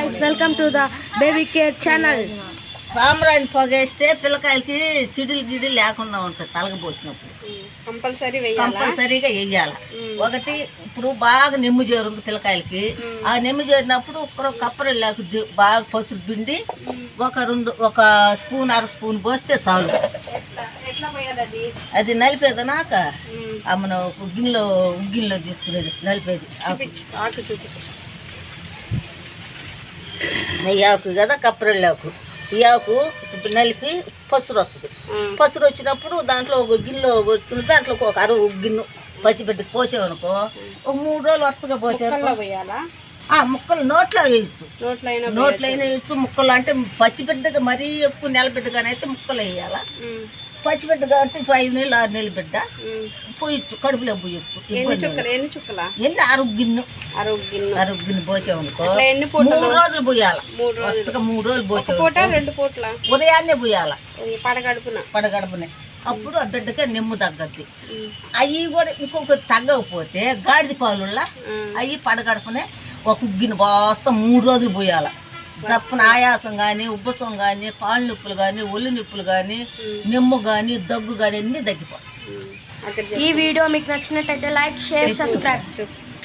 guys, welcome to the baby care channel. సాంబ్రాణి పొగేస్తే పిల్లకాయలకి సిడిలు గిడి లేకుండా ఉంటుంది. తలగపోసినప్పుడు కంపల్సరీగా వేయాలి. ఒకటి ఇప్పుడు బాగా నెమ్ము చేరుంది పిల్లకాయలకి. ఆ నెమ్ము చేరినప్పుడు కప్పర లేక బాగా పసుపు పిండి ఒక స్పూన్ అర స్పూన్ పోస్తే చాలు. అది నలిపేదనాక మన గిన్నెలో తీసుకునేది నలిపేది ఆకు కదా కప్పరెళ్ళాకు. ఈ ఆకు నలిపి పసురు వస్తుంది. పసురు వచ్చినప్పుడు దాంట్లో ఒక గిన్నెలో పోసుకుని దాంట్లో ఒక గిన్నె పసిపెట్టి పోసామనుకో ఒక 3 రోజులు వరుసగా పోసారు. ముక్కలు నోట్లో వేయచ్చు, నోట్లో అయినా వేయచ్చు. ముక్కలు అంటే పచ్చిబిడ్డగా మరీ ఎక్కువ నెలబిడ్డగానైతే ముక్కలు వేయాల. పచ్చిబిడ్డగా అంటే 5 నెలలు 6 నెలల బిడ్డ పోయచ్చు, కడుపులో పోయచ్చు. ఎన్ని అరుగిన్నె పోసామనుకో 3 రోజులు పోయాల. వరుసగా 3 రోజులు పోసా ఉదయాన్నే పోయాల పడగడుపునే. అప్పుడు ఆ బిడ్డకే నెమ్ము తగ్గద్ది. అవి కూడా ఇంకొక తగ్గకపోతే గాడిద పాలుల్లా అవి పడగడుపునే ఒక గిన్నె బాస్తా 3 రోజులు పోయాల. చప్పున ఆయాసం కానీ ఉబ్బసం కానీ కాళ్ళు నొప్పులు కానీ ఒళ్ళు నొప్పులు కానీ నెమ్ము కానీ దగ్గు కానీ అన్నీ తగ్గిపోతాయి. ఈ వీడియో మీకు నచ్చినట్టయితే లైక్, షేర్, సబ్స్క్రైబ్.